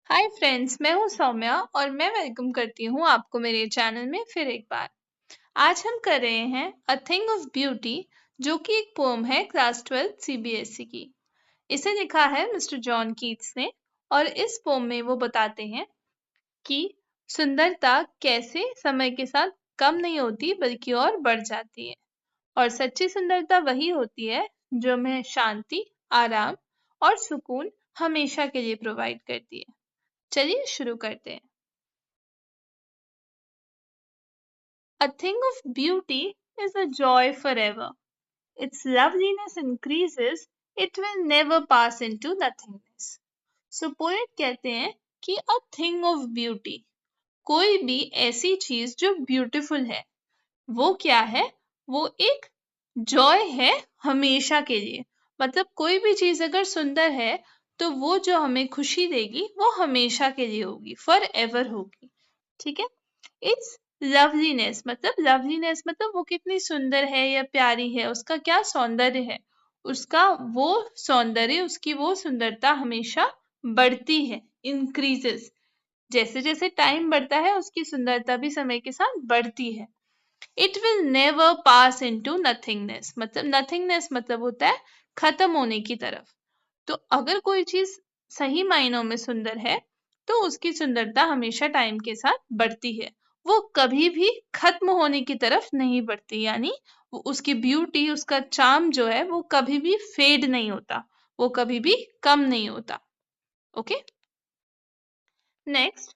Hi friends, मैं हूं सौम्या और मैं वेलकम करती हूं आपको मेरे चैनल में फिर एक बार। आज हम कर रहे हैं अ थिंग ऑफ ब्यूटी, जो कि एक पोम है क्लास 12 सीबीएसई की। इसे लिखा है मिस्टर जॉन कीट्स ने और इस पोम में वो बताते हैं कि सुंदरता कैसे समय के साथ कम नहीं होती बल्कि और बढ़ जाती है। और सच्ची सुंदरता वही होती है जो हमें शांति, आराम और सुकून हमेशा के लिए प्रोवाइड करती है। चलिए शुरू करते हैं। A thing of beauty is a joy forever. Its loveliness increases, it will never pass into nothingness. So poet कहते हैं कि a thing of beauty, कोई भी ऐसी चीज जो ब्यूटीफुल है, वो क्या है? वो एक जॉय है हमेशा के लिए। मतलब कोई भी चीज अगर सुंदर है तो वो जो हमें खुशी देगी वो हमेशा के लिए होगी, फॉर एवर होगी। ठीक है। इट्स लवलीनेस मतलब वो कितनी सुंदर है या प्यारी है, उसका क्या सौंदर्य है, उसका वो सौंदर्य, उसकी वो सुंदरता हमेशा बढ़ती है, इंक्रीजेस। जैसे जैसे टाइम बढ़ता है उसकी सुंदरता भी समय के साथ बढ़ती है। It will never pass into nothingness, मतलब नथिंगनेस मतलब होता है खत्म होने की तरफ। तो अगर कोई चीज सही मायनों में सुंदर है तो उसकी सुंदरता हमेशा टाइम के साथ बढ़ती है, वो कभी भी खत्म होने की तरफ नहीं बढ़ती। यानी उसकी ब्यूटी, उसका चार्म जो है वो कभी भी फेड नहीं होता, वो कभी भी कम नहीं होता। ओके। नेक्स्ट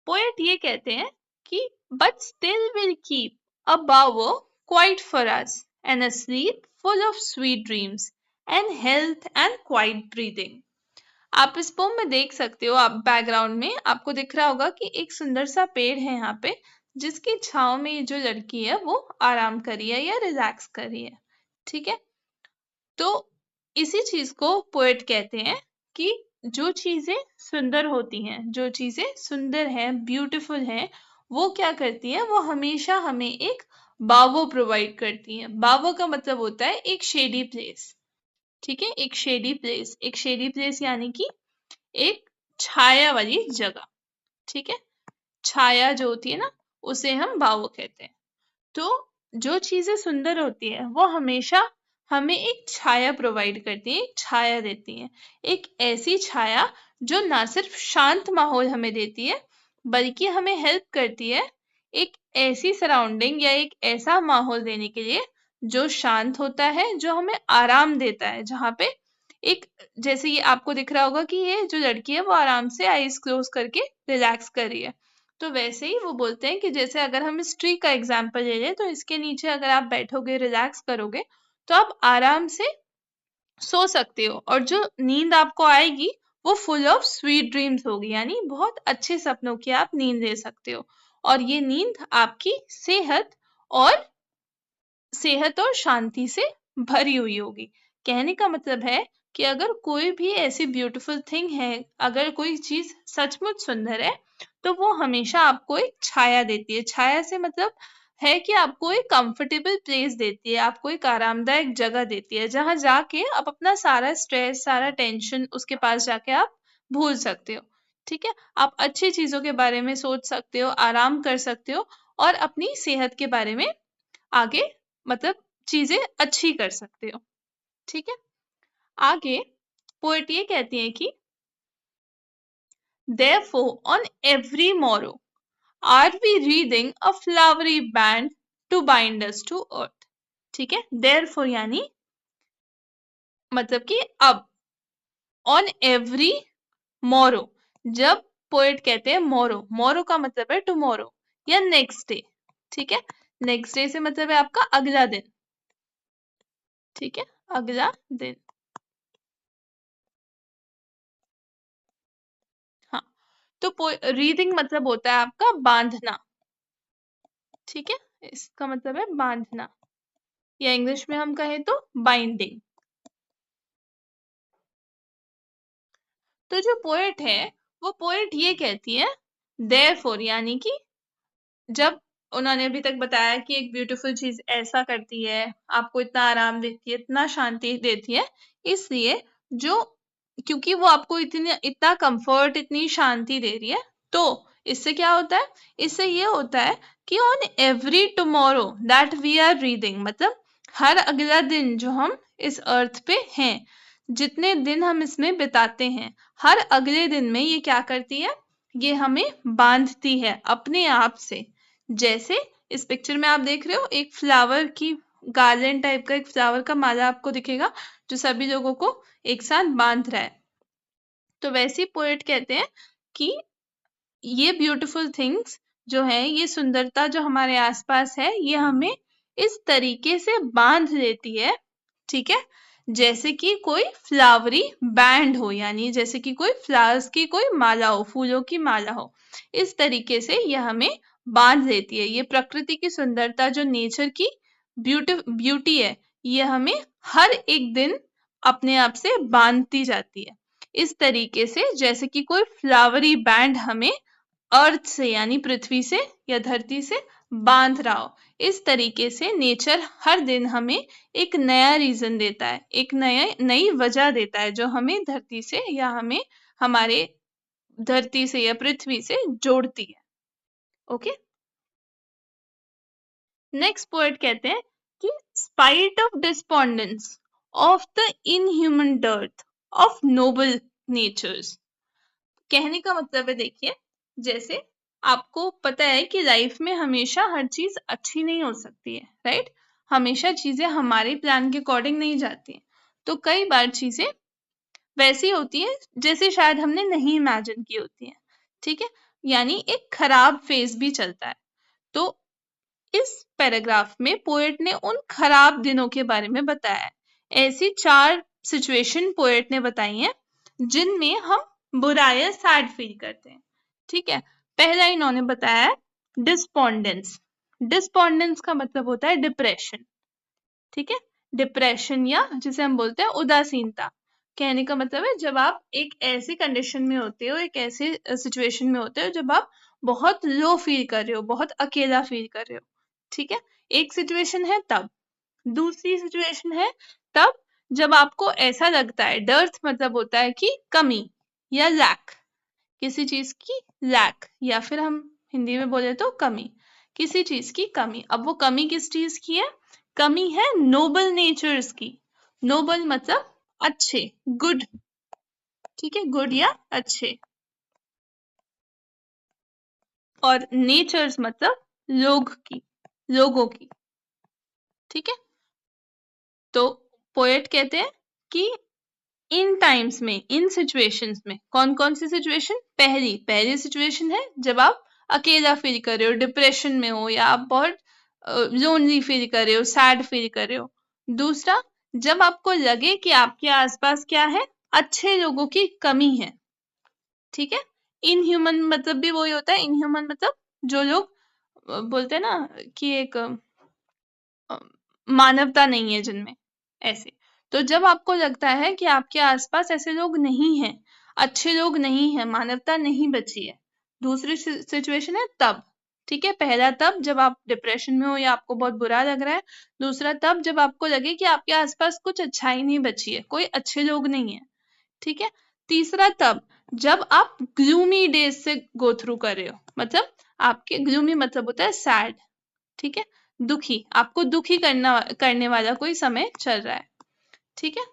पोएट ये कहते हैं कि but still will keep a bower quiet for us and a sleep full of sweet dreams and health and quiet breathing। आप इस पोम में देख सकते हो, आप बैकग्राउंड में आपको दिख रहा होगा कि एक सुंदर सा पेड़ है यहाँ पे, जिसकी छाव में ये जो लड़की है वो आराम कर रही है या रिलैक्स कर रही है। ठीक है। तो इसी चीज को पोएट कहते हैं कि जो चीजें सुंदर होती हैं, जो चीजें सुंदर हैं, ब्यूटीफुल हैं, वो क्या करती हैं? वो हमेशा हमें एक बावो प्रोवाइड करती हैं। बावो का मतलब होता है एक शेडी प्लेस। ठीक है। एक शेडी प्लेस यानी कि एक छाया वाली जगह। ठीक है। छाया जो होती है ना, उसे हम बावो कहते हैं। तो जो चीजें सुंदर होती है वो हमेशा हमें एक छाया प्रोवाइड करती है, एक छाया देती है। एक ऐसी छाया जो ना सिर्फ शांत माहौल हमें देती है बल्कि हमें हेल्प करती है एक ऐसी सराउंडिंग या एक ऐसा माहौल देने के लिए जो शांत होता है, जो हमें आराम देता है। जहाँ पे एक, जैसे ये आपको दिख रहा होगा कि ये जो लड़की है वो आराम से आईज क्लोज करके रिलैक्स कर रही है। तो वैसे ही वो बोलते हैं कि जैसे अगर हम इस ट्री का एग्जाम्पल ले लें तो इसके नीचे अगर आप बैठोगे, रिलैक्स करोगे, तो आप आराम से सो सकते हो और जो नींद आपको आएगी वो फुल ऑफ स्वीट ड्रीम्स होगी। यानी बहुत अच्छे सपनों की आप नींद ले सकते हो और ये नींद आपकी सेहत और शांति से भरी हुई होगी। कहने का मतलब है कि अगर कोई भी ऐसी ब्यूटीफुल थिंग है, अगर कोई चीज सचमुच सुंदर है, तो वो हमेशा आपको एक छाया देती है। छाया से मतलब है कि आपको एक कंफर्टेबल प्लेस देती है, आपको एक आरामदायक जगह देती है जहां जाके आप अपना सारा स्ट्रेस, सारा टेंशन उसके पास जाके आप भूल सकते हो। ठीक है। आप अच्छी चीजों के बारे में सोच सकते हो, आराम कर सकते हो और अपनी सेहत के बारे में आगे, मतलब चीजें अच्छी कर सकते हो। ठीक है। आगे पोएट ये कहती है कि therefore on every morrow are we reading a flowery band to bind us to earth। ठीक है। therefore यानी मतलब कि अब, on every morrow, जब पोएट कहते हैं मोरो, मोरो का मतलब है टुमारो या नेक्स्ट डे। ठीक है। नेक्स्ट डे से मतलब है आपका अगला दिन। ठीक है। अगला दिन। हाँ। तो रीडिंग मतलब होता है आपका बांधना। ठीक है। इसका मतलब है बांधना या इंग्लिश में हम कहें तो बाइंडिंग। तो जो पोएट है वो पोएट ये कहती है देयरफॉर, यानी कि जब उन्होंने अभी तक बताया कि एक ब्यूटीफुल चीज ऐसा करती है, आपको इतना आराम देती है, इतना शांति देती है, इसलिए जो क्योंकि वो आपको इतना कंफर्ट, इतनी शांति दे रही है। तो इससे क्या होता है, इससे ये होता है कि on every tomorrow that we are breathing, मतलब हर अगला दिन जो हम इस अर्थ पे हैं, जितने दिन हम इसमें बिताते हैं, हर अगले दिन में ये क्या करती है, ये हमें बांधती है अपने आप से। जैसे इस पिक्चर में आप देख रहे हो, एक फ्लावर की गार्लेंड टाइप का, एक फ्लावर का माला आपको दिखेगा जो सभी लोगों को एक साथ बांध रहा है। तो वैसे ही पोएट कहते हैं कि ये ब्यूटीफुल थिंग्स जो है, ये सुंदरता जो हमारे आसपास है, ये हमें इस तरीके से बांध लेती है, ठीक है, जैसे कि कोई फ्लावरी बैंड हो, यानी जैसे कि कोई फ्लावर्स की कोई माला हो, फूलों की माला हो। इस तरीके से ये हमें बांध लेती है। ये प्रकृति की सुंदरता, जो नेचर की ब्यूटी है, ये हमें हर एक दिन अपने आप से बांधती जाती है। इस तरीके से जैसे कि कोई फ्लावरी बैंड हमें अर्थ से, यानी पृथ्वी से या धरती से बांध रहा हो। इस तरीके से नेचर हर दिन हमें एक नया रीजन देता है, एक नई वजह देता है, जो हमें धरती से या हमें हमारे धरती से या पृथ्वी से जोड़ती है। ओके, नेक्स्ट पोएट कहते हैं कि spite of despondence of the inhuman dearth of noble natures. कहने का मतलब है, देखिए, जैसे आपको पता है कि लाइफ में हमेशा हर चीज अच्छी नहीं हो सकती है, राइट। हमेशा चीजें हमारे प्लान के अकॉर्डिंग नहीं जाती हैं। तो कई बार चीजें वैसी होती हैं जैसे शायद हमने नहीं इमेजिन की होती हैं, ठीक है, यानी एक खराब फेज भी चलता है। तो इस पैराग्राफ में पोएट ने उन खराब दिनों के बारे में बताया है। ऐसी 4 सिचुएशन पोएट ने बताई हैं जिनमें हम बुरा या सैड फील करते हैं, ठीक है। पहला इन्होंने बताया है डिस्पोंडेंस। डिस्पोंडेंस का मतलब होता है डिप्रेशन, ठीक है। डिप्रेशन या जिसे हम बोलते हैं उदासीनता। कहने का मतलब है जब आप एक ऐसी कंडीशन में होते हो, एक ऐसे सिचुएशन में होते हो जब आप बहुत लो फील कर रहे हो, बहुत अकेला फील कर रहे हो, ठीक है। एक सिचुएशन है तब। दूसरी सिचुएशन है तब जब आपको ऐसा लगता है, डर्थ मतलब होता है कि कमी या लैक, किसी चीज की लैक, या फिर हम हिंदी में बोले तो कमी, किसी चीज की कमी। अब वो कमी किस चीज की है, कमी है नोबल नेचर्स की। नोबल मतलब अच्छे, गुड, ठीक है, गुड या अच्छे। और नेचर्स मतलब लोगों की, ठीक है। तो पोएट कहते हैं कि इन टाइम्स में, इन सिचुएशंस में, कौन कौन सी सिचुएशन, पहली सिचुएशन है जब आप अकेला फील कर रहे हो, डिप्रेशन में हो, या आप बहुत लोनली फील कर रहे हो, सैड फील कर रहे हो। दूसरा, जब आपको लगे कि आपके आसपास क्या है, अच्छे लोगों की कमी है, ठीक है। इनह्यूमन मतलब भी वही होता है, इनह्यूमन मतलब जो लोग बोलते हैं ना कि एक मानवता नहीं है जिनमें, ऐसे। तो जब आपको लगता है कि आपके आसपास ऐसे लोग नहीं हैं, अच्छे लोग नहीं हैं, मानवता नहीं बची है। दूसरी सिचुएशन है तब, ठीक है। पहला तब जब आप डिप्रेशन में हो या आपको बहुत बुरा लग रहा है। दूसरा तब जब आपको लगे कि आपके आसपास कुछ अच्छाई नहीं बची है, कोई अच्छे लोग नहीं है, ठीक है। तीसरा तब जब आप ग्लूमी डेज से गो थ्रू कर रहे हो, मतलब आपके ग्लूमी मतलब होता है सैड, ठीक है, दुखी, आपको दुखी करने वाला कोई समय चल रहा है, ठीक है।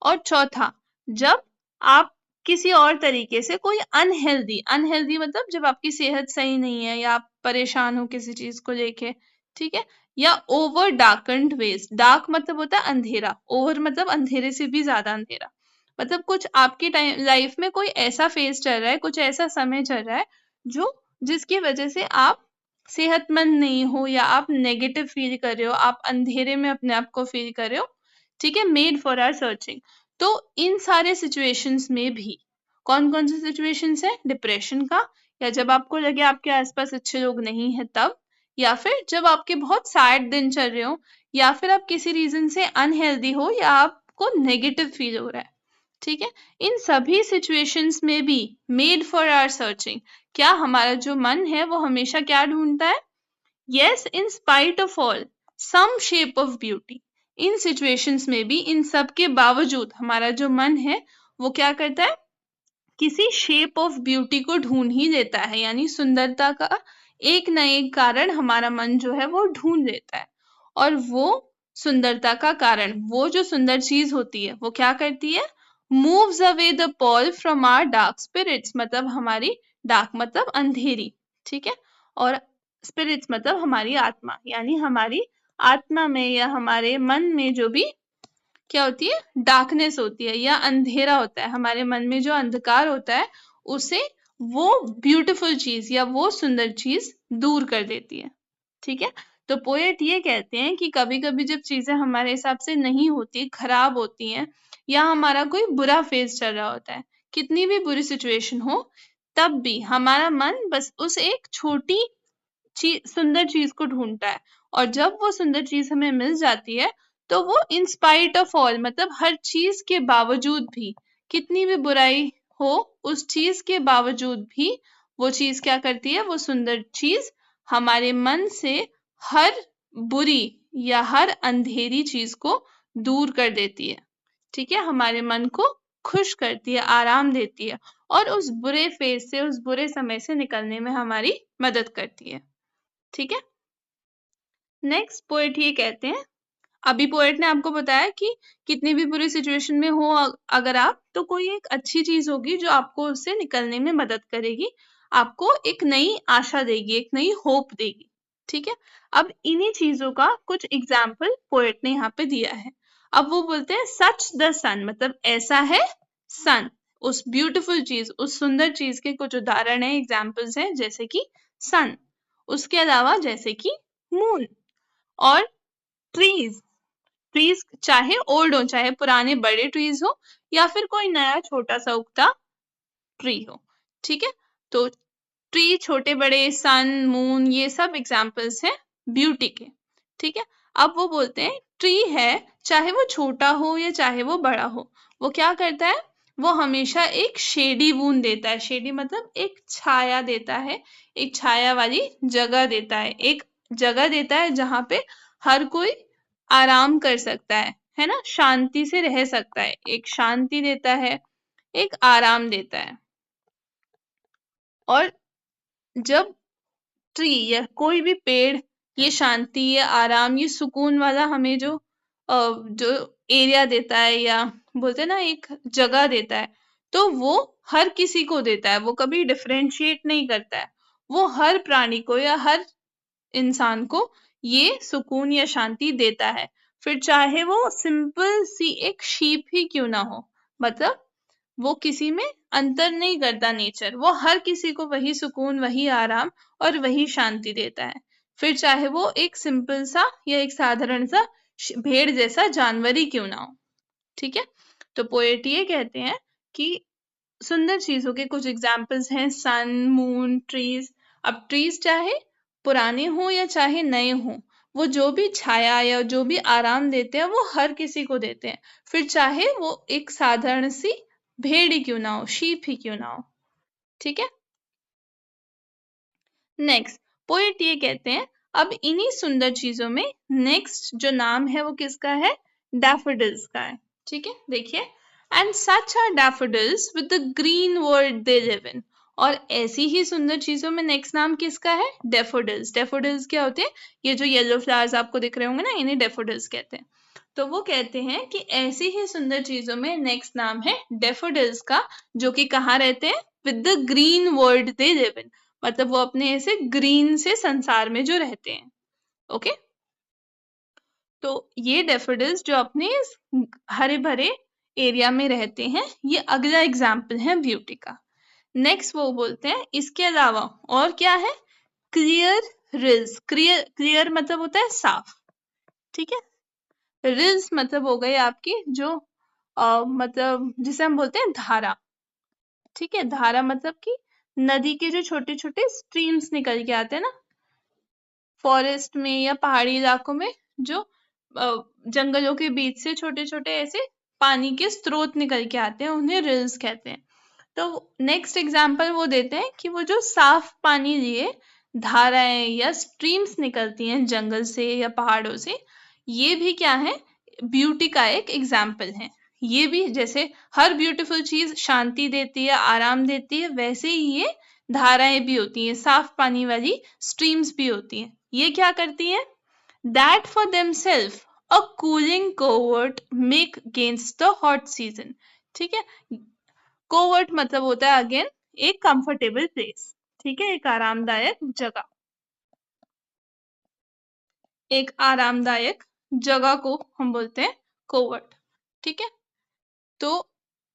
और चौथा, जब आप किसी और तरीके से कोई अनहेल्दी मतलब जब आपकी सेहत सही नहीं है या आप परेशान हो किसी चीज को लेके, ठीक है। या ओवर डार्कन्ड वेज, डार्क मतलब होता है अंधेरा, ओवर मतलब अंधेरे से भी ज्यादा अंधेरा, मतलब कुछ आपकी टाइम लाइफ में कोई ऐसा फेज चल रहा है, कुछ ऐसा समय चल रहा है जो जिसकी वजह से आप सेहतमंद नहीं हो, या आप नेगेटिव फील कर रहे हो, आप अंधेरे में अपने आप को फील कर रहे हो, ठीक है, मेड फॉर आर सर्चिंग। तो इन सारे सिचुएशंस में भी कौन कौन से सिचुएशंस है, डिप्रेशन का, या जब आपको लगे आपके आसपास अच्छे लोग नहीं है तब, या फिर जब आपके बहुत सैड दिन चल रहे हो, या फिर आप किसी रीजन से अनहेल्दी हो, या आपको नेगेटिव फील हो रहा है, ठीक है। इन सभी सिचुएशंस में भी मेड फॉर आर सर्चिंग, क्या हमारा जो मन है वो हमेशा क्या ढूंढता है, yes, in spite of all some shape of beauty. इन सिचुएशंस में भी, इन सब के बावजूद हमारा जो मन है वो क्या करता है, किसी शेप ऑफ ब्यूटी को ढूंढ ही लेता है, यानी सुंदरता का एक न एक कारण हमारा मन जो है वो ढूंढ लेता है। और वो सुंदरता का कारण, वो जो सुंदर चीज होती है वो क्या करती है, moves away the pall from our dark spirits, मतलब हमारी डार्क मतलब अंधेरी, ठीक है, और स्पिरिट्स मतलब हमारी आत्मा, यानी हमारी आत्मा में या हमारे मन में जो भी क्या होती है, डार्कनेस होती है या अंधेरा होता है, हमारे मन में जो अंधकार होता है उसे वो ब्यूटीफुल चीज या वो सुंदर चीज दूर कर देती है, ठीक है। तो पोएट ये कहते हैं कि कभी कभी जब चीजें हमारे हिसाब से नहीं होती, खराब होती हैं, या हमारा कोई बुरा फेज चल रहा होता है, कितनी भी बुरी सिचुएशन हो, तब भी हमारा मन बस उस एक छोटी सुंदर चीज को ढूंढता है, और जब वो सुंदर चीज हमें मिल जाती है तो वो इन स्पाइट ऑफ ऑल, मतलब हर चीज के बावजूद भी, कितनी भी बुराई हो उस चीज के बावजूद भी, वो चीज क्या करती है, वो सुंदर चीज हमारे मन से हर बुरी या हर अंधेरी चीज को दूर कर देती है, ठीक है, हमारे मन को खुश करती है, आराम देती है, और उस बुरे फेज से, उस बुरे समय से निकलने में हमारी मदद करती है, ठीक है। नेक्स्ट पोएट ये कहते हैं, अभी पोएट ने आपको बताया कि कितनी भी बुरी सिचुएशन में हो अगर आप, तो कोई एक अच्छी चीज होगी जो आपको उससे निकलने में मदद करेगी, आपको एक नई आशा देगी, एक नई होप देगी, ठीक है। अब इन्हीं चीजों का कुछ एग्जाम्पल पोएट ने यहाँ पे दिया है। अब वो बोलते हैं सच द सन, मतलब ऐसा है सन, उस ब्यूटीफुल चीज, उस सुंदर चीज के कुछ उदाहरण है, एग्जाम्पल्स हैं, जैसे कि सन, उसके अलावा जैसे कि मून और ट्रीज। ट्रीज चाहे ओल्ड हो, चाहे पुराने बड़े ट्रीज हो, या फिर कोई नया छोटा सा उगता ट्री हो, ठीक है। तो ट्री, छोटे बड़े, सन, मून, ये सब एग्जाम्पल्स हैं ब्यूटी के, ठीक है। अब वो बोलते हैं ट्री है, चाहे वो छोटा हो या चाहे वो बड़ा हो, वो क्या करता है, वो हमेशा एक शेडी वून देता है, शेडी मतलब एक छाया देता है, एक छाया वाली जगह देता है, एक जगह देता है जहां पे हर कोई आराम कर सकता है ना, शांति से रह सकता है, एक शांति देता है, एक आराम देता है। और जब ट्री या कोई भी पेड़ ये शांति, ये आराम, ये सुकून वाला हमें जो एरिया देता है, या बोलते हैं ना एक जगह देता है, तो वो हर किसी को देता है, वो कभी डिफरेंशिएट नहीं करता है, वो हर प्राणी को या हर इंसान को ये सुकून या शांति देता है, फिर चाहे वो सिंपल सी एक शीप ही क्यों ना हो, मतलब वो किसी में अंतर नहीं करता नेचर, वो हर किसी को वही सुकून, वही आराम और वही शांति देता है, फिर चाहे वो एक सिंपल सा या एक साधारण सा भेड़ जैसा जानवर ही क्यों ना हो, ठीक है। तो पोएट ये कहते हैं कि सुंदर चीजों के कुछ एग्जाम्पल्स हैं सन, मून, ट्रीज। अब ट्रीज चाहे पुराने हो या चाहे नए हो, वो जो भी छाया या जो भी आराम देते हैं वो हर किसी को देते हैं, फिर चाहे वो एक साधारण सी भेड़ ही क्यों ना हो, शीप ही क्यों ना हो, ठीक है। नेक्स्ट पोएट ये कहते हैं, अब इन्हीं सुंदर चीजों में नेक्स्ट जो नाम है वो किसका है, डैफोडिल्स का है, ठीक है। देखिए, and such are daffodils with the green world they live in, और ऐसी ही सुंदर चीजों में नेक्स्ट नाम किसका है, डैफोडिल्स। डैफोडिल्स क्या होते हैं, ये जो येलो फ्लावर्स आपको दिख रहे होंगे ना, इन्हें डैफोडिल्स कहते हैं। तो वो कहते हैं कि ऐसी ही सुंदर चीजों में नेक्स्ट नाम है डैफोडिल्स का, जो कि कहाँ रहते हैं, with the green world they live इन, मतलब वो अपने ऐसे ग्रीन से संसार में जो रहते हैं, ओके। तो ये डैफोडिल्स जो अपने हरे भरे एरिया में रहते हैं, ये अगला एग्जाम्पल है ब्यूटी का। नेक्स्ट वो बोलते हैं इसके अलावा और क्या है, क्लियर रिल्स। क्लियर मतलब होता है साफ, ठीक है। रिल्स मतलब हो गई आपकी जो मतलब जिसे हम बोलते हैं धारा, ठीक है। धारा मतलब कि नदी के जो छोटे छोटे स्ट्रीम्स निकल के आते हैं ना, फॉरेस्ट में या पहाड़ी इलाकों में जो जंगलों के बीच से छोटे छोटे ऐसे पानी के स्रोत निकल के आते हैं, उन्हें रिल्स कहते हैं। तो नेक्स्ट एग्जाम्पल वो देते हैं कि वो जो साफ पानी लिए धाराएं या स्ट्रीम्स निकलती हैं जंगल से या पहाड़ों से, ये भी क्या है, ब्यूटी का एक एग्जाम्पल है, ये भी जैसे हर ब्यूटीफुल चीज शांति देती है, आराम देती है, वैसे ही ये धाराएं भी होती हैं, साफ पानी वाली स्ट्रीम्स भी होती हैं। ये क्या करती हैं? That for themselves a cooling covert make against the hot season. ठीक है, कोवर्ट मतलब होता है अगेन एक कंफर्टेबल प्लेस। ठीक है, एक आरामदायक जगह, एक आरामदायक जगह को हम बोलते हैं कोवर्ट। ठीक है, तो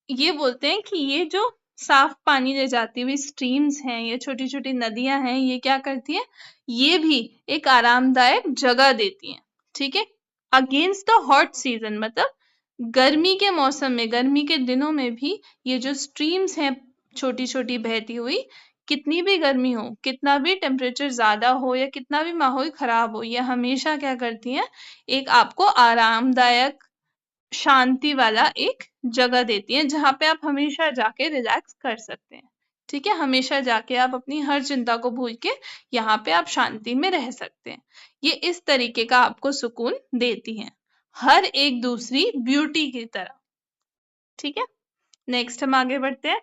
ये बोलते हैं कि ये जो साफ पानी ले जाती हुई स्ट्रीम्स हैं, ये छोटी छोटी नदियां हैं, ये क्या करती है? ये भी एक आरामदायक जगह देती हैं। ठीक है, अगेंस्ट द हॉट सीजन मतलब गर्मी के मौसम में, गर्मी के दिनों में भी ये जो स्ट्रीम्स हैं छोटी छोटी बहती हुई, कितनी भी गर्मी हो, कितना भी टेम्परेचर ज्यादा हो या कितना भी माहौल खराब हो, ये हमेशा क्या करती हैं? एक आपको आरामदायक शांति वाला एक जगह देती हैं जहां पे आप हमेशा जाके रिलैक्स कर सकते हैं। ठीक है, हमेशा जाके आप अपनी हर चिंता को भूल के यहाँ पे आप शांति में रह सकते हैं। ये इस तरीके का आपको सुकून देती हैं, हर एक दूसरी ब्यूटी की तरह। ठीक है, नेक्स्ट हम आगे बढ़ते हैं।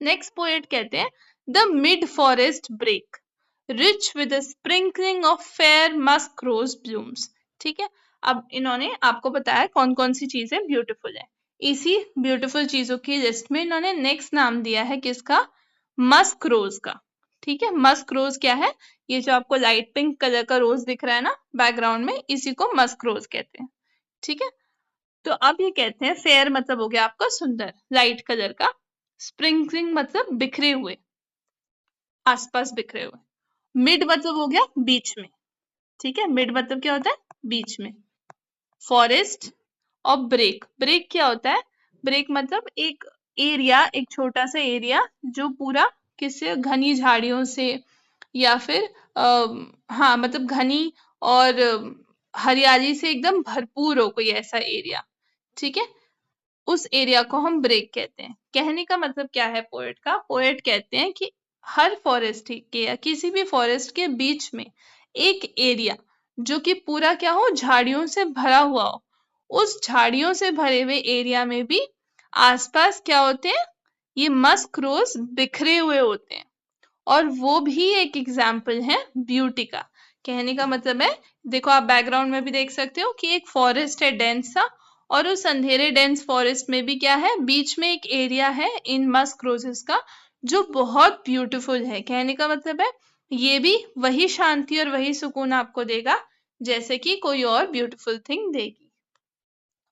नेक्स्ट पोएट कहते हैं the mid forest brake rich with a sprinkling of fair musk rose blooms। ठीक है, अब इन्होंने आपको बताया कौन कौन सी चीजें ब्यूटीफुल है। इसी ब्यूटीफुल चीजों की लिस्ट में इन्होंने नेक्स्ट नाम दिया है किसका? मस्क रोज का। ठीक है, मस्क रोज क्या है? ये जो आपको लाइट पिंक कलर का रोज दिख रहा है ना बैकग्राउंड में, इसी को मस्क रोज कहते हैं। ठीक है, तो अब ये कहते हैं फेयर मतलब हो गया आपका सुंदर, लाइट कलर का, स्प्रिंकलिंग मतलब बिखरे हुए, आसपास बिखरे हुए, मिड मतलब हो गया बीच में। ठीक है, मिड मतलब क्या होता है? बीच में। फॉरेस्ट और ब्रेक, ब्रेक क्या होता है? ब्रेक मतलब एक एरिया, एक छोटा सा एरिया जो पूरा किसी घनी झाड़ियों से या फिर हाँ मतलब घनी और हरियाली से एकदम भरपूर हो कोई ऐसा एरिया। ठीक है, उस एरिया को हम ब्रेक कहते हैं। कहने का मतलब क्या है पोएट का? पोएट कहते हैं कि हर फॉरेस्ट के या किसी भी फॉरेस्ट के बीच में एक एरिया जो कि पूरा क्या हो? झाड़ियों से भरा हुआ हो। उस झाड़ियों से भरे हुए एरिया में भी आसपास क्या होते हैं? ये मस्क रोज बिखरे हुए होते हैं, और वो भी एक एग्जाम्पल है ब्यूटी का। कहने का मतलब है, देखो आप बैकग्राउंड में भी देख सकते हो कि एक फॉरेस्ट है डेंस सा, और उस अंधेरे डेंस फॉरेस्ट में भी क्या है? बीच में एक एरिया है इन मस्क रोजेस का जो बहुत ब्यूटीफुल है। कहने का मतलब है ये भी वही शांति और वही सुकून आपको देगा जैसे कि कोई और ब्यूटीफुल थिंग देगी।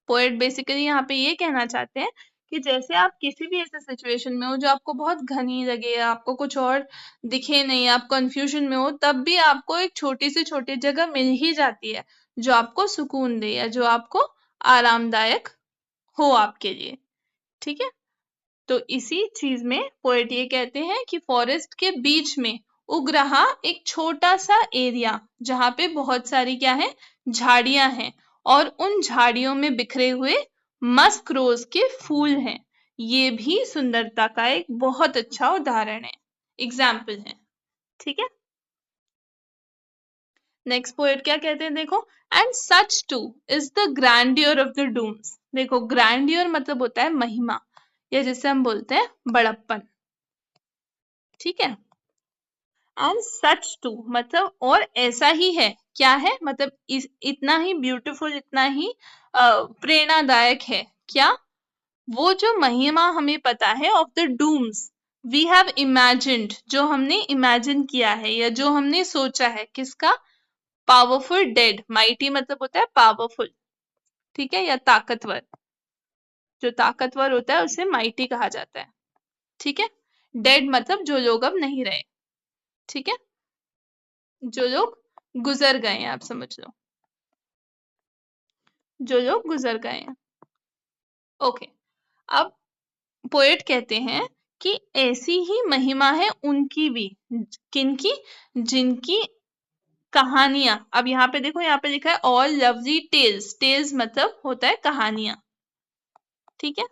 पोएट बेसिकली यहाँ पे ये कहना चाहते हैं कि जैसे आप किसी भी ऐसे सिचुएशन में हो जो आपको बहुत घनी लगे, आपको कुछ और दिखे नहीं, आप कंफ्यूजन में हो, तब भी आपको एक छोटी से छोटी जगह मिल ही जाती है जो आपको सुकून दे या जो आपको आरामदायक हो आपके लिए। ठीक है, तो इसी चीज में पोएट ये कहते हैं कि फॉरेस्ट के बीच में उग रहा एक छोटा सा एरिया जहां पे बहुत सारी क्या है? झाड़ियां हैं, और उन झाड़ियों में बिखरे हुए मस्क रोज के फूल हैं। ये भी सुंदरता का एक बहुत अच्छा उदाहरण है, एग्जाम्पल है। ठीक है, नेक्स्ट पोएट क्या कहते हैं देखो, and such too is the grandeur of the dooms. देखो ग्रैंडियर मतलब होता है महिमा, या जिसे हम बोलते हैं बड़प्पन। ठीक है, एंड सच टू मतलब और ऐसा ही है। क्या है? मतलब इतना ही ब्यूटीफुल, इतना ही प्रेरणादायक है। क्या? वो जो महिमा हमें पता है of the dooms we have imagined, जो हमने इमेजिन किया है या जो हमने सोचा है, किसका? पावरफुल डेड, माइटी मतलब होता है पावरफुल। ठीक है, या ताकतवर, जो ताकतवर होता है उसे माइटी कहा जाता है। ठीक है, डेड मतलब जो लोग अब नहीं रहे। ठीक है, जो लोग गुजर गए हैं, आप समझ लो, जो लोग गुजर गए हैं। ओके, अब पोएट कहते हैं कि ऐसी ही महिमा है उनकी भी। किनकी? जिनकी कहानियां, अब यहाँ पे देखो, यहाँ पे लिखा है ऑल लवली टेल्स, टेल्स मतलब होता है कहानियां। ठीक है,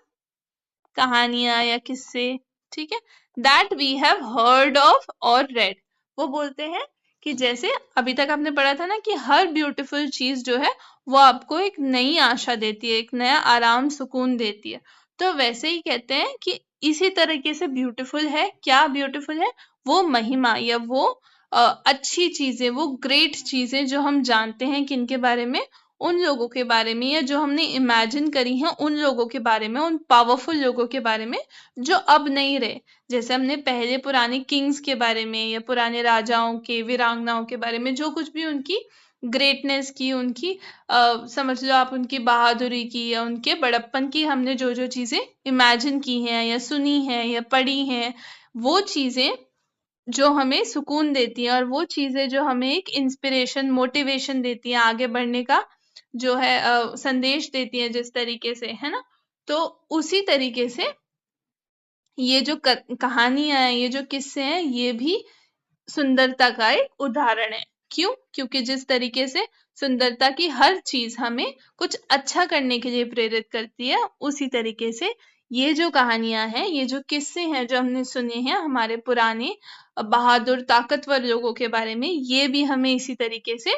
कहानियां या किस्से। ठीक है, that we have heard of or read. वो बोलते हैं कि जैसे अभी तक आपने पढ़ा था ना कि हर ब्यूटीफुल चीज जो है वो आपको एक नई आशा देती है, एक नया आराम सुकून देती है। तो वैसे ही कहते हैं कि इसी तरीके से ब्यूटीफुल है, क्या ब्यूटीफुल है, वो महिमा या वो अच्छी चीजें, वो ग्रेट चीजें जो हम जानते हैं किनके बारे में, उन लोगों के बारे में, या जो हमने इमेजिन करी हैं उन लोगों के बारे में, उन पावरफुल लोगों के बारे में जो अब नहीं रहे। जैसे हमने पहले पुराने किंग्स के बारे में या पुराने राजाओं के, वीरांगनाओं के बारे में जो कुछ भी उनकी ग्रेटनेस की, उनकी समझ लो आप उनकी बहादुरी की या उनके बड़प्पन की हमने जो जो चीजें इमेजिन की हैं या सुनी हैं या पढ़ी हैं, वो चीजें जो हमें सुकून देती हैं और वो चीजें जो हमें एक इंस्पिरेशन, मोटिवेशन देती हैं आगे बढ़ने का, जो है संदेश देती हैं जिस तरीके से, है ना। तो उसी तरीके से ये जो कहानियां हैं, ये जो किस्से हैं, ये भी सुंदरता का एक उदाहरण है। क्यों? क्योंकि जिस तरीके से सुंदरता की हर चीज हमें कुछ अच्छा करने के लिए प्रेरित करती है, उसी तरीके से ये जो कहानियां हैं, ये जो किस्से हैं जो हमने सुने हैं हमारे पुराने बहादुर ताकतवर लोगों के बारे में, ये भी हमें इसी तरीके से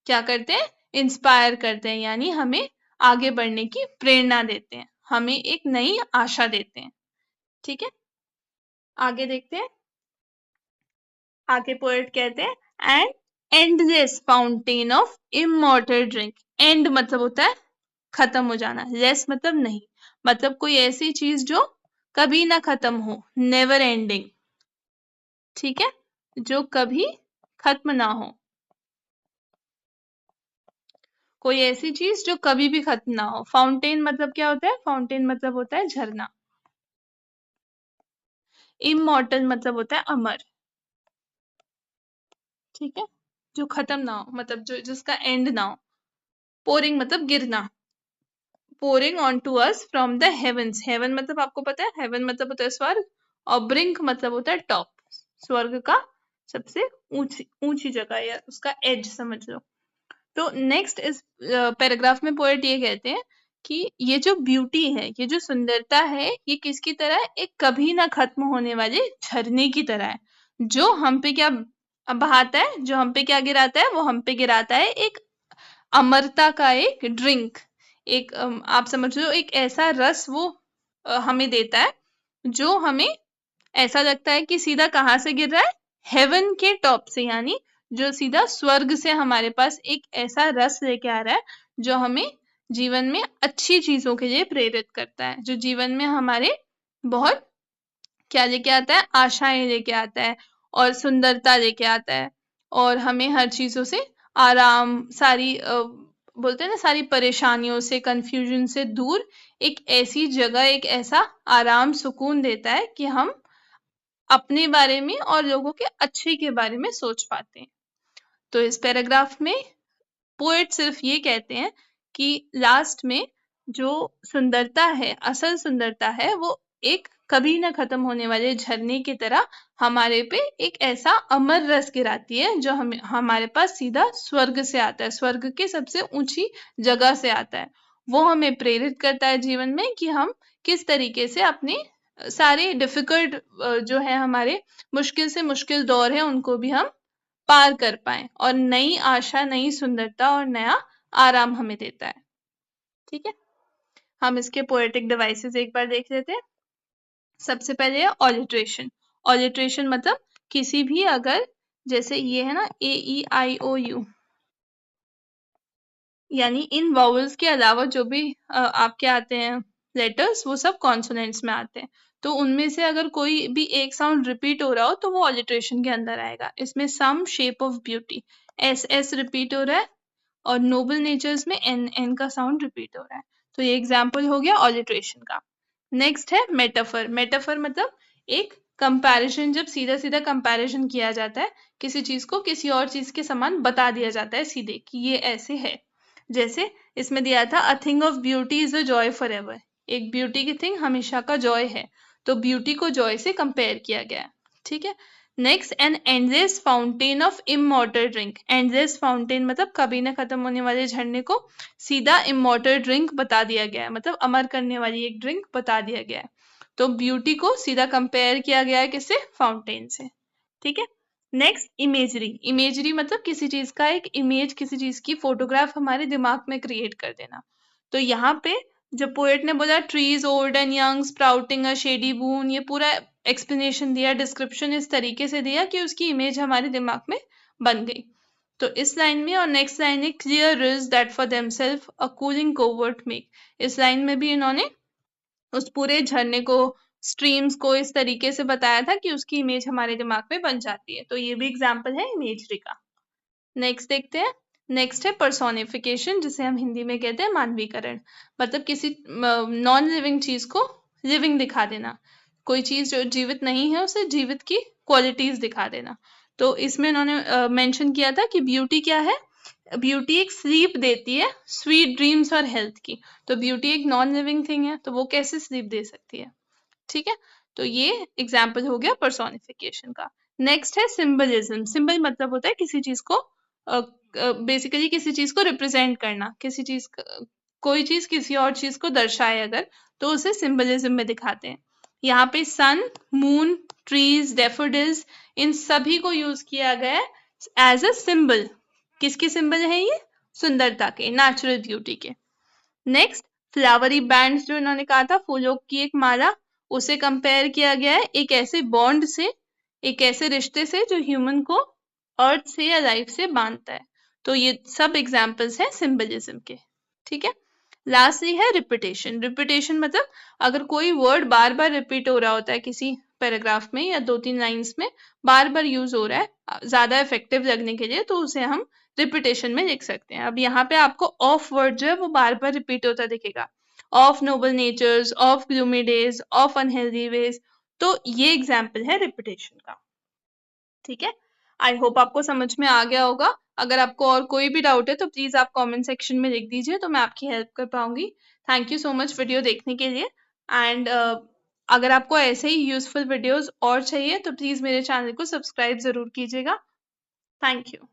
क्या करते हैं, इंस्पायर करते हैं, यानी हमें आगे बढ़ने की प्रेरणा देते हैं, हमें एक नई आशा देते हैं। ठीक है, आगे देखते हैं। आगे पोएट कहते हैं and endless fountain of immortal drink. And मतलब होता है खत्म हो जाना, लेस मतलब नहीं, मतलब कोई ऐसी चीज जो कभी ना खत्म हो, नेवर एंडिंग। ठीक है, जो कभी खत्म ना हो, कोई ऐसी चीज जो कभी भी खत्म ना हो। फाउंटेन मतलब क्या होता है? फाउंटेन मतलब होता है झरना। इमॉर्टल मतलब होता है अमर। ठीक है, जो खत्म ना हो, मतलब जो जिसका एंड ना हो। पोरिंग मतलब गिरना, pouring onto us from the heavens। heaven मतलब आपको पता है, heaven मतलब होता है स्वर्ग, और brink मतलब होता है टॉप, स्वर्ग का सबसे ऊंची ऊंची जगह या उसका एज समझ लो। तो नेक्स्ट इस पैराग्राफ में पोएट ये कहते हैं कि ये जो ब्यूटी है, ये जो सुंदरता है, ये किसकी तरह है? एक कभी ना खत्म होने वाले झरने की तरह है, जो हम पे क्या बहाता है, जो हम पे क्या गिराता है, वो हम पे गिराता है एक अमरता का एक ड्रिंक, एक आप समझ लो एक ऐसा रस वो हमें देता है जो हमें ऐसा लगता है कि सीधा कहाँ से गिर रहा है, हेवन के टॉप से, यानी जो सीधा स्वर्ग से हमारे पास एक ऐसा रस लेके आ रहा है जो हमें जीवन में अच्छी चीजों के लिए प्रेरित करता है, जो जीवन में हमारे बहुत क्या लेके आता है, आशाएं लेके आता है और सुंदरता लेके आता है, और हमें हर चीजों से आराम, सारी बोलते हैं ना, सारी परेशानियों से, कंफ्यूजन से दूर एक ऐसी जगह, एक ऐसा आराम सुकून देता है कि हम अपने बारे में और लोगों के अच्छे के बारे में सोच पाते हैं। तो इस पैराग्राफ में पोएट सिर्फ ये कहते हैं कि लास्ट में जो सुंदरता है, असल सुंदरता है, वो एक कभी ना खत्म होने वाले झरने की तरह हमारे पे एक ऐसा अमर रस गिराती है जो हमारे पास सीधा स्वर्ग से आता है, स्वर्ग के सबसे ऊंची जगह से आता है। वो हमें प्रेरित करता है जीवन में कि हम किस तरीके से अपने सारे डिफिकल्ट जो है हमारे मुश्किल से मुश्किल दौर है उनको भी हम पार कर पाए, और नई आशा, नई सुंदरता और नया आराम हमें देता है। ठीक है, हम इसके पोएटिक डिवाइसेस एक बार देख लेते हैं। सबसे पहले है ऑलिट्रेशन। ऑलिट्रेशन मतलब किसी भी, अगर जैसे ये है ना AEIOU, यानी इन वाउल्स के अलावा जो भी आपके आते हैं लेटर्स, वो सब कॉन्सोनेंट्स में आते हैं। तो उनमें से अगर कोई भी एक साउंड रिपीट हो रहा हो तो वो ऑलिट्रेशन के अंदर आएगा। इसमें some, shape of beauty, S repeat हो रहा है, और नोबल नेचर्स में N का साउंड रिपीट हो रहा है। तो ये एग्जाम्पल हो गया ऑलिट्रेशन का। नेक्स्ट है मेटाफर। मेटाफर मतलब एक कंपैरिजन, जब सीधा सीधा कंपैरिजन किया जाता है, किसी चीज को किसी और चीज के समान बता दिया जाता है सीधे कि ये ऐसे है। जैसे इसमें दिया था a thing of beauty is a joy for ever. एक ब्यूटी की थिंग हमेशा का जॉय है, तो ब्यूटी को जॉय से कंपेयर किया गया है। ठीक है, next an endless fountain of immortal drink. Endless fountain मतलब कभी ना खत्म होने वाले झरने को सीधा इमॉर्टल ड्रिंक बता दिया गया है, मतलब अमर करने वाली एक ड्रिंक बता दिया गया है। तो ब्यूटी को सीधा कंपेयर किया गया है किससे? फाउंटेन से। ठीक है, नेक्स्ट इमेजरी, इमेजरी मतलब किसी चीज का एक इमेज, किसी चीज की फोटोग्राफ हमारे दिमाग में क्रिएट कर देना। तो यहाँ पे जब पोएट ने बोला trees old and young sprouting a shady boon, ये पूरा एक्सप्लेनेशन दिया, डिस्क्रिप्शन इस तरीके से दिया कि उसकी इमेज हमारे दिमाग में बन गई। तो इस लाइन में और नेक्स्ट लाइन है clear is that for themselves a cooling covert make. इस लाइन में भी इन्होंने उस पूरे झरने को, स्ट्रीम्स को इस तरीके से बताया था कि उसकी इमेज हमारे दिमाग में बन जाती है। तो ये भी एग्जाम्पल है इमेजरी का। नेक्स्ट देखते हैं। नेक्स्ट है पर्सोनिफिकेशन, जिसे हम हिंदी में कहते हैं मानवीकरण। मतलब किसी नॉन लिविंग चीज को लिविंग दिखा देना, कोई चीज जो जीवित नहीं है उसे जीवित की क्वालिटीज दिखा देना। तो इसमें उन्होंने मेंशन किया था कि ब्यूटी क्या है, ब्यूटी एक स्लीप देती है, स्वीट ड्रीम्स और हेल्थ की। तो ब्यूटी एक नॉन लिविंग थिंग है, तो वो कैसे स्लीप दे सकती है। ठीक है, तो ये एग्जाम्पल हो गया पर्सोनिफिकेशन का। नेक्स्ट है सिंबलिज्म। सिंबल मतलब होता है किसी चीज को, बेसिकली किसी चीज को रिप्रेजेंट करना, किसी चीज कोई चीज किसी और चीज को दर्शाए अगर, तो उसे सिंबलिज्म में दिखाते हैं। यहाँ पे सन, मून, ट्रीज, डेफोडिल्स, इन सभी को यूज किया गया है एज अ सिंबल। किसके सिंबल है ये? सुंदरता के, नेचुरल ब्यूटी के। नेक्स्ट फ्लावरी बैंड्स, जो इन्होंने कहा था फूलों की एक माला, उसे कंपेयर किया गया है एक ऐसे बॉन्ड से, एक ऐसे रिश्ते से जो ह्यूमन को अर्थ से या लाइफ से बांधता है। तो ये सब एग्जाम्पल्स हैं सिंबलिज्म के। ठीक है, लास्टली है रिपीटेशन। रिपीटेशन मतलब अगर कोई वर्ड बार बार रिपीट हो रहा होता है किसी पैराग्राफ में या 2-3 लाइंस में, बार बार यूज हो रहा है ज्यादा इफेक्टिव लगने के लिए, तो उसे हम रिपीटेशन में लिख सकते हैं। अब यहाँ पे आपको ऑफ वर्ड जो है वो बार बार रिपीट होता दिखेगा, of noble natures, of gloomy days, of unhealthy ways. तो ये एग्जाम्पल है रिपीटेशन का। ठीक है, आई होप आपको समझ में आ गया होगा। अगर आपको और कोई भी डाउट है तो प्लीज आप कमेंट सेक्शन में लिख दीजिए, तो मैं आपकी हेल्प कर पाऊंगी। Thank you so much video देखने के लिए। एंड अगर आपको ऐसे ही यूजफुल वीडियोस और चाहिए तो प्लीज मेरे चैनल को सब्सक्राइब जरूर कीजिएगा। Thank you.